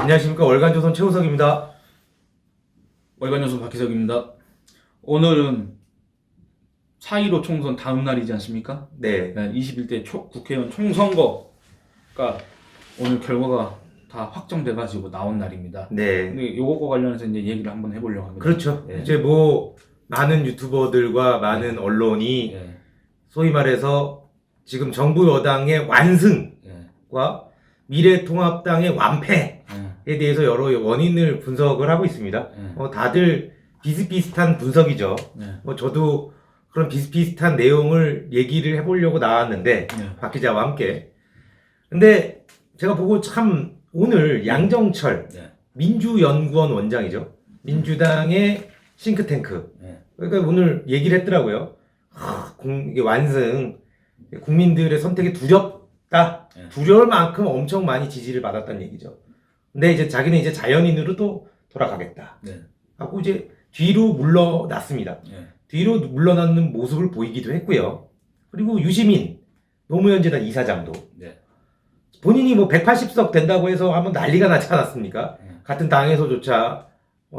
안녕하십니까. 월간조선 최우석입니다. 월간연수 박희석입니다. 오늘은 4.15 총선 다음 날이지 않습니까? 네. 21대 국회의원 총선거가 오늘 결과가 다 확정돼가지고 나온 날입니다. 네. 근데 요것과 관련해서 이제 얘기를 한번 해보려고 합니다. 그렇죠. 예. 이제 뭐 많은 유튜버들과 많은 언론이 예. 소위 말해서 지금 정부 여당의 완승과 예. 미래통합당의 완패에 예. 대해서 여러 원인을 분석을 하고 있습니다. 예. 다들 비슷비슷한 분석이죠. 예. 저도 그런 비슷비슷한 내용을 얘기를 해보려고 나왔는데 예. 박 기자와 함께. 근데 제가 보고 참 오늘 양정철 예. 민주연구원 원장이죠. 민주당의 싱크탱크. 예. 그러니까 오늘 얘기를 했더라고요. 이게 완승. 국민들의 선택이 두렵다. 예. 두려울 만큼 엄청 많이 지지를 받았다는 얘기죠. 근데 이제 자기는 이제 자연인으로 또 돌아가겠다. 네. 하고 이제 뒤로 물러났습니다. 예. 뒤로 물러나는 모습을 보이기도 했고요. 그리고 유시민 노무현재단 이사장도 네. 본인이 뭐 180석 된다고 해서 한번 난리가 나지 않았습니까? 같은 당에서조차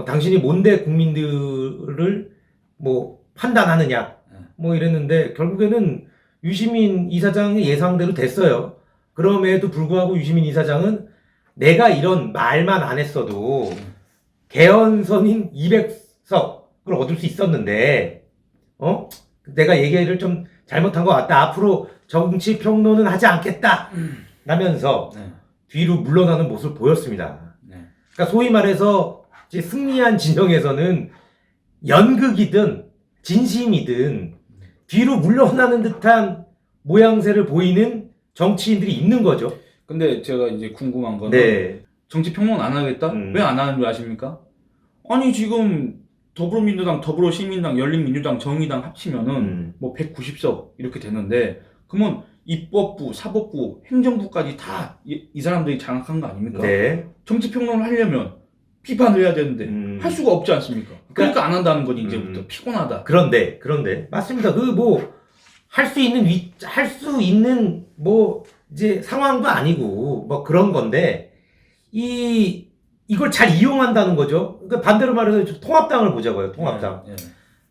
당신이 뭔데 국민들을 뭐 판단하느냐 뭐 이랬는데 결국에는 유시민 이사장의 예상대로 됐어요. 그럼에도 불구하고 유시민 이사장은 내가 이런 말만 안 했어도 개헌선인 200석을 얻을 수 있었는데 내가 얘기를 좀 잘못한 것 같다. 앞으로 정치 평론은 하지 않겠다. 라면서 뒤로 물러나는 모습을 보였습니다. 그러니까 소위 말해서 이제 승리한 진영에서는 연극이든 진심이든 뒤로 물러나는 듯한 모양새를 보이는 정치인들이 있는 거죠. 근데 제가 이제 궁금한 거는 네. 정치 평론 안 하겠다? 왜 안 하는 줄 아십니까? 아니 지금 더불어민주당, 더불어시민당, 열린민주당, 정의당 합치면은 뭐 190석 이렇게 되는데 그러면 입법부, 사법부, 행정부까지 다 이 사람들이 장악한 거 아닙니까? 네. 정치 평론을 하려면 비판을 해야 되는데 할 수가 없지 않습니까? 그러니까 안 한다는 거지 이제부터 피곤하다. 그런데 맞습니다. 그 뭐 할 수 있는 뭐 이제 상황도 아니고 뭐 그런 건데 이걸 잘 이용한다는 거죠. 그러니까 반대로 말해서 통합당을 보자고요. 통합당. 예.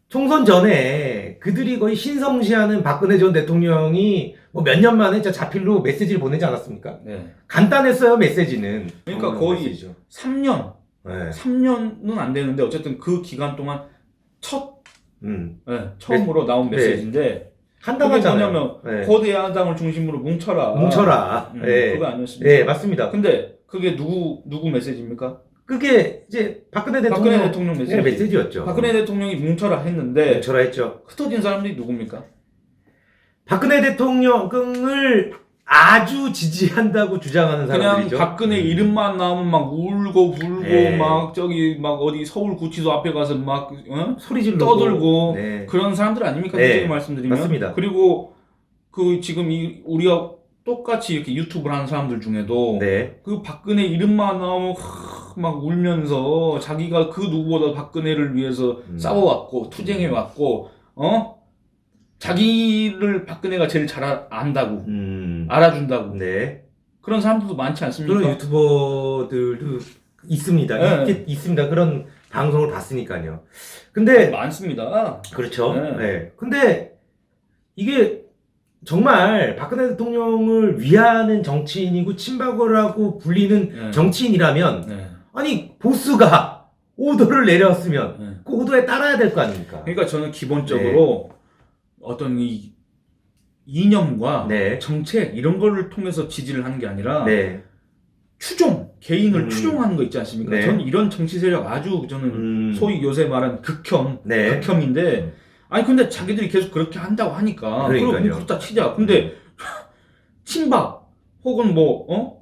총선 전에 그들이 거의 신성시하는 박근혜 전 대통령이 뭐 몇 년 만에 저 자필로 메시지를 보내지 않았습니까? 네. 간단했어요, 메시지는. 그러니까 거의 메시지죠. 3년, 네. 3년은 안 되는데 어쨌든 그 기간 동안 처음으로 나온 네. 메시지인데 한 그게 달하잖아요. 뭐냐면 네. 거대 야당을 중심으로 뭉쳐라. 네. 그거 아니었습니까? 네, 맞습니다. 근데 그게 누구 메시지입니까? 그게 이제 박근혜 대통령 메시지. 메시지였죠. 박근혜 대통령이 뭉쳐라 했는데 뭉쳐라 했죠. 흩어진 사람들이 누굽니까? 박근혜 대통령을 아주 지지한다고 주장하는 그냥 사람들이죠. 박근혜 이름만 나오면 막 울고 불고 네. 막 저기 막 어디 서울구치소 앞에 가서 막 소리 지르고 떠들고 네. 그런 사람들 아닙니까? 네. 솔직히 말씀드리면. 맞습니다. 그리고 그 지금 우리가 똑같이 이렇게 유튜브를 하는 사람들 중에도 네. 그 박근혜 이름만 나오면 막 울면서 자기가 그 누구보다 박근혜를 위해서 싸워왔고 투쟁해왔고 자기를 박근혜가 제일 잘 안다고 알아준다고 네. 그런 사람들도 많지 않습니까? 그런 유튜버들도 있습니다. 네. 있습니다. 그런 방송을 봤으니까요. 근데 많습니다. 그렇죠. 네. 네. 근데 이게 정말 박근혜 대통령을 위하는 정치인이고 친박이라고 불리는 네. 정치인이라면 네. 아니 보스가 오더를 내렸으면 네. 그 오더에 따라야 될 거 아닙니까? 그러니까 저는 기본적으로 어떤 이 이념과 네. 정책 이런 거를 통해서 지지를 하는 게 아니라 네. 개인을 추종하는 거 있지 않습니까? 네. 저는 이런 정치 세력 아주 저는 소위 요새 말하는 네. 극혐인데 아니 근데 자기들이 계속 그렇게 한다고 하니까 그러니까요. 그럼 그렇다 치자. 근데 친박 혹은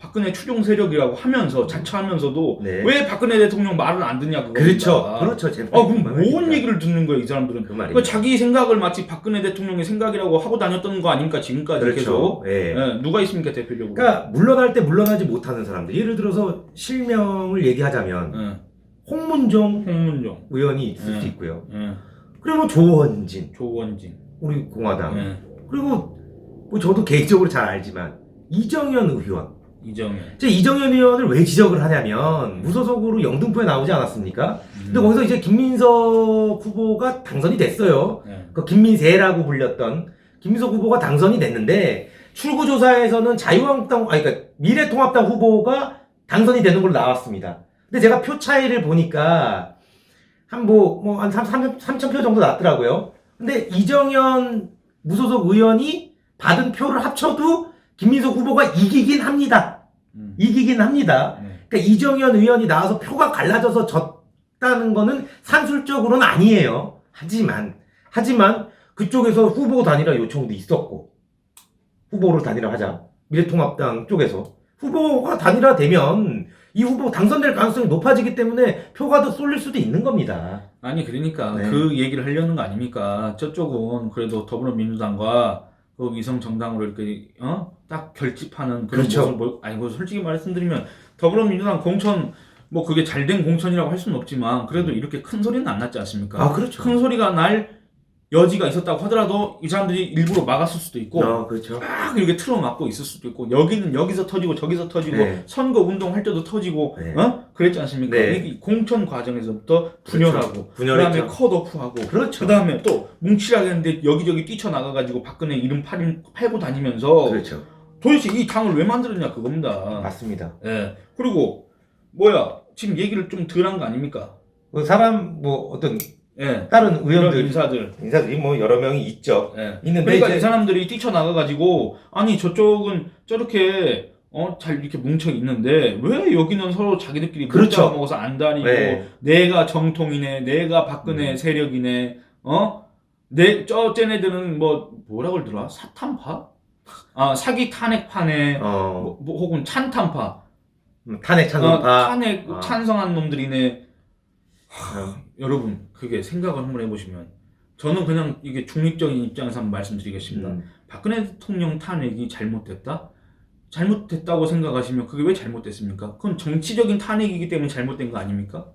박근혜 추종 세력이라고 하면서 자처하면서도 네. 왜 박근혜 대통령 말을 안 듣냐 그겁니다. 그렇죠. 그럼 뭔 얘기를 듣는 거야 이 사람들은? 그 말입니다. 그러니까 자기 생각을 마치 박근혜 대통령의 생각이라고 하고 다녔던 거 아닙니까 지금까지 그렇죠. 계속. 네. 예, 누가 있습니까 대표적으로? 그러니까 물러날 때 물러나지 못하는 사람들. 예를 들어서 실명을 얘기하자면 홍문종 홍문종 의원이 있을 네. 수 있고요. 예, 그리고 조원진 조원진. 우리 공화당. 예. 그리고 뭐 저도 개인적으로 잘 알지만 이정현 의원. 이정현. 이제 이정현 의원을 왜 지적을 하냐면 무소속으로 영등포에 나오지 않았습니까? 근데 거기서 이제 김민석 후보가 당선이 됐어요. 네. 그 김민세라고 불렸던 김민석 후보가 당선이 됐는데 출구조사에서는 자유한국당, 아니 그러니까 미래통합당 후보가 당선이 되는 걸로 나왔습니다. 근데 제가 표 차이를 보니까 한 3,000표 정도 났더라고요. 근데 이정현 무소속 의원이 받은 표를 합쳐도 김민석 후보가 이기긴 합니다. 이기긴 합니다. 그러니까 이정현 의원이 나와서 표가 갈라져서 졌다는 거는 산술적으로는 아니에요. 하지만 그쪽에서 후보 단일화 요청도 있었고, 후보로 단일화하자. 미래통합당 쪽에서 후보가 단일화되면 이 후보 당선될 가능성이 높아지기 때문에 표가 더 쏠릴 수도 있는 겁니다. 아니 그러니까 네. 그 얘기를 하려는 거 아닙니까? 저쪽은 그래도 더불어민주당과 그 위성 정당으로 이렇게 딱 결집하는 그런 그렇죠. 모습을 아니고 솔직히 말씀드리면 더불어민주당 공천 뭐 그게 잘된 공천이라고 할 수는 없지만 그래도 이렇게 큰 소리는 안 났지 않습니까? 아, 그렇죠. 큰 소리가 날 여지가 있었다고 하더라도 이 사람들이 일부러 막았을 수도 있고 그렇죠. 막 이렇게 틀어막고 있을 수도 있고 여기는 여기서 터지고 저기서 터지고 네. 선거 운동할 때도 터지고 네. 그랬지 않습니까? 네. 이 공천 과정에서부터 분열하고 그렇죠. 분열했죠. 그다음에 컷오프하고 그렇죠. 그다음에 또 뭉치라겠는데 여기저기 뛰쳐나가가지고 박근혜 이름 팔고 다니면서 그렇죠. 도대체 이 당을 왜 만들었냐 그겁니다. 맞습니다. 예. 그리고 뭐야 지금 얘기를 좀 덜 한 거 아닙니까? 그 사람 뭐 어떤 예. 다른 이런 의원들 인사들이 뭐 여러 명이 있죠. 예. 있는데 그러니까 이제 이 사람들이 뛰쳐나가가지고 아니 저쪽은 저렇게 잘 이렇게 뭉쳐 있는데 왜 여기는 서로 자기들끼리 그렇죠. 문자 먹어서 안 다니고 네. 내가 정통이네 내가 박근혜 세력이네 쟤네들은 뭐라 그러더라 사탄파 사기 탄핵파네 뭐 혹은 찬탄파 탄핵 찬성파 탄핵 찬성한 놈들이네. 여러분 그게 생각을 한번 해보시면 저는 그냥 이게 중립적인 입장에서 한번 말씀드리겠습니다. 박근혜 대통령 탄핵이 잘못됐다고 생각하시면 그게 왜 잘못됐습니까? 그건 정치적인 탄핵이기 때문에 잘못된 거 아닙니까?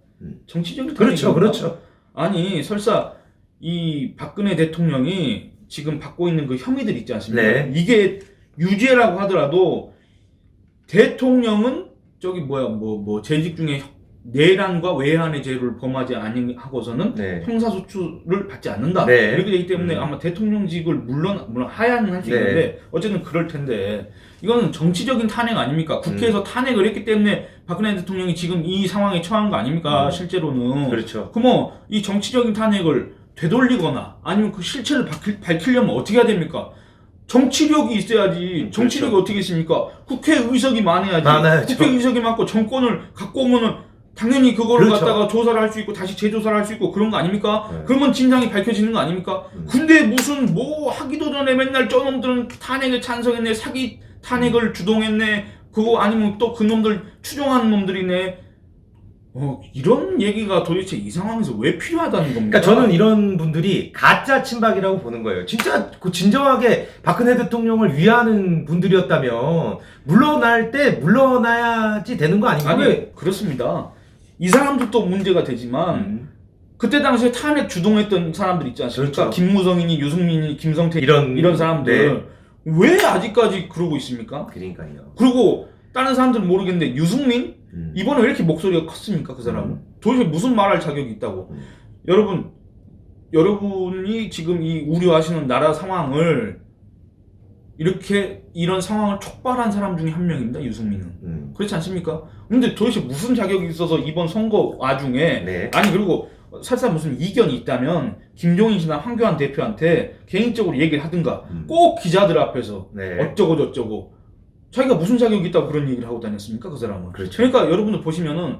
정치적인 탄핵입니까? 그렇죠. 아니 설사 이 박근혜 대통령이 지금 받고 있는 그 혐의들 있지 않습니까? 네. 이게 유죄라고 하더라도 대통령은 저기 재직 중에 내란과 외환의 죄를 범하지 아니하고서는 네. 형사소추를 받지 않는다. 네. 이렇게 되기 때문에 아마 대통령직을 물론 하야는 할 수 네. 있는데 어쨌든 그럴 텐데 이거는 정치적인 탄핵 아닙니까? 국회에서 탄핵을 했기 때문에 박근혜 대통령이 지금 이 상황에 처한 거 아닙니까? 실제로는. 그렇죠. 그럼 이 정치적인 탄핵을 되돌리거나 아니면 그 실체를 밝히려면 어떻게 해야 됩니까? 정치력이 있어야지. 정치력이 그렇죠. 어떻게 있습니까? 국회의석이 많아야지. 많아야죠. 국회의석이 많고 정권을 갖고 오면은 당연히 그거를 그렇죠. 갖다가 조사를 할 수 있고 다시 재조사를 할 수 있고 그런 거 아닙니까? 네. 그러면 진상이 밝혀지는 거 아닙니까? 근데 무슨 하기도 전에 맨날 저놈들은 탄핵에 찬성했네, 사기 탄핵을 주동했네, 그거 아니면 또 그 놈들 추종하는 놈들이네. 이런 얘기가 도대체 이 상황에서 왜 필요하다는 겁니까? 그러니까 저는 이런 분들이 가짜 친박이라고 보는 거예요. 진짜 진정하게 박근혜 대통령을 위하는 분들이었다면 물러날 때 물러나야지 되는 거 아닌가요? 아니 그렇습니다. 이 사람들도 문제가 되지만 그때 당시에 탄핵 주동했던 사람들 있지 않습니까? 그렇죠. 김무성이니 유승민이 김성태 이런 사람들 왜 아직까지 그러고 있습니까? 그러니까요. 그리고 다른 사람들은 모르겠는데 유승민 이번에 왜 이렇게 목소리가 컸습니까? 그 사람은 도대체 무슨 말할 자격이 있다고? 여러분이 지금 이 우려하시는 나라 상황을 이런 상황을 촉발한 사람 중에 한 명입니다. 유승민은. 그렇지 않습니까? 근데 도대체 무슨 자격이 있어서 이번 선거 와중에 네. 아니 그리고 설사 무슨 이견이 있다면 김종인 씨나 황교안 대표한테 개인적으로 얘기를 하든가 꼭 기자들 앞에서 네. 어쩌고 저쩌고 자기가 무슨 자격이 있다고 그런 얘기를 하고 다녔습니까? 그 사람은. 그렇죠. 그러니까 여러분들 보시면은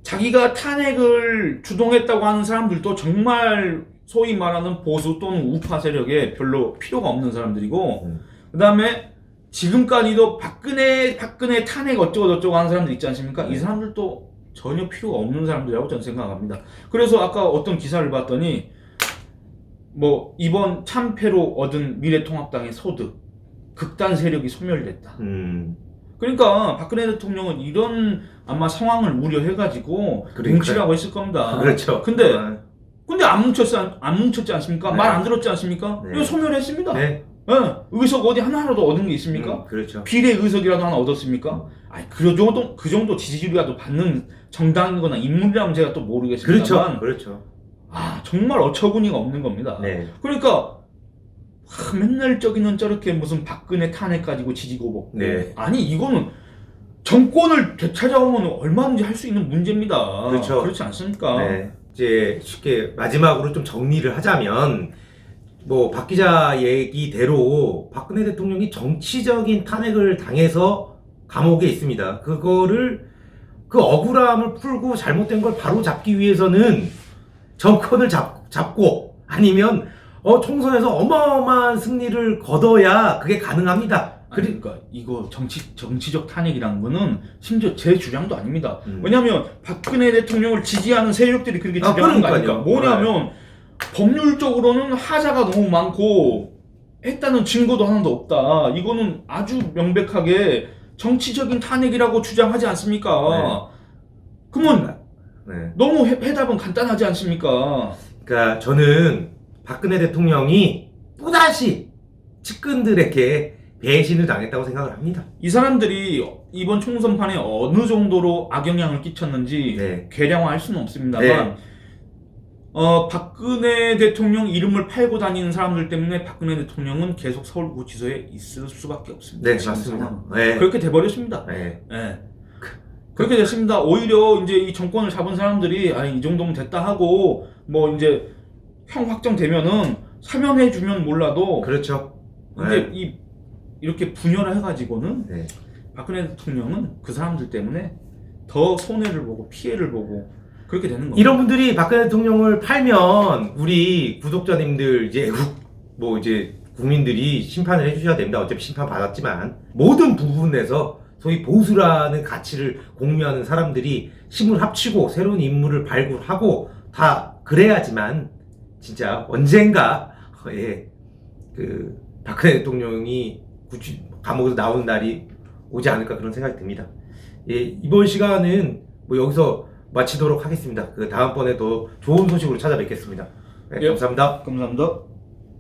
자기가 탄핵을 주동했다고 하는 사람들도 정말 소위 말하는 보수 또는 우파 세력에 별로 필요가 없는 사람들이고 그 다음에 지금까지도 박근혜 탄핵 어쩌고 저쩌고 하는 사람들 있지 않습니까? 이 사람들도 전혀 필요가 없는 사람들이라고 저는 생각합니다. 그래서 아까 어떤 기사를 봤더니 이번 참패로 얻은 미래통합당의 소득 극단 세력이 소멸됐다. 그러니까 박근혜 대통령은 이런 아마 상황을 우려해가지고 뭉치라고 했을 겁니다. 그렇죠. 근데 안 뭉쳤지 않습니까? 네. 말 안 들었지 않습니까? 네. 이거 소멸했습니다. 네. 의석 어디 하나라도 얻은 게 있습니까? 그렇죠. 비례 의석이라도 하나 얻었습니까? 아니 그 정도 지지율이라도 받는 정당이거나 인물이라면 제가 또 모르겠습니다만 그렇죠. 정말 어처구니가 없는 겁니다. 네. 그러니까 맨날 저기는 저렇게 무슨 박근혜 탄핵 가지고 지지고 먹고 네. 아니 이거는 정권을 되찾아오면 얼마든지 할 수 있는 문제입니다. 그렇죠. 그렇지 않습니까? 네. 이제 쉽게 마지막으로 좀 정리를 하자면 뭐 박 기자 얘기대로 박근혜 대통령이 정치적인 탄핵을 당해서 감옥에 있습니다. 그거를 그 억울함을 풀고 잘못된 걸 바로 잡기 위해서는 정권을 잡고 아니면 총선에서 어마어마한 승리를 거둬야 그게 가능합니다. 그러니까 이거 정치적 탄핵이라는 거는 심지어 제 주장도 아닙니다. 왜냐하면 박근혜 대통령을 지지하는 세력들이 그렇게 주장하는 거 아닙니까? 뭐냐면 법률적으로는 하자가 너무 많고 했다는 증거도 하나도 없다. 이거는 아주 명백하게 정치적인 탄핵이라고 주장하지 않습니까? 그러면 너무 해답은 간단하지 않습니까? 그러니까 저는 박근혜 대통령이 또다시 측근들에게 배신을 당했다고 생각을 합니다. 이 사람들이 이번 총선판에 어느 정도로 악영향을 끼쳤는지 계량화할 수는 없습니다만 박근혜 대통령 이름을 팔고 다니는 사람들 때문에 박근혜 대통령은 계속 서울구치소에 있을 수밖에 없습니다. 네, 맞습니다. 그렇게 돼버렸습니다. 그렇게 됐습니다. 오히려 이제 이 정권을 잡은 사람들이 이 정도면 됐다 하고 뭐 이제 형 확정되면은 사면해주면 몰라도 그렇죠. 이제 이렇게 분열을 해가지고는 박근혜 대통령은 그 사람들 때문에 더 손해를 보고 피해를 보고 그렇게 되는 겁니다. 이런 분들이 박근혜 대통령을 팔면 우리 구독자님들 이제 국민들이 심판을 해주셔야 됩니다. 어차피 심판 받았지만 모든 부분에서 소위 보수라는 가치를 공유하는 사람들이 힘을 합치고 새로운 인물을 발굴하고 다 그래야지만 진짜 언젠가 그 박근혜 대통령이 감옥에서 나오는 날이 오지 않을까 그런 생각이 듭니다. 이번 시간은 뭐 여기서 마치도록 하겠습니다. 그 다음번에 더 좋은 소식으로 찾아뵙겠습니다. 감사합니다. 감사합니다.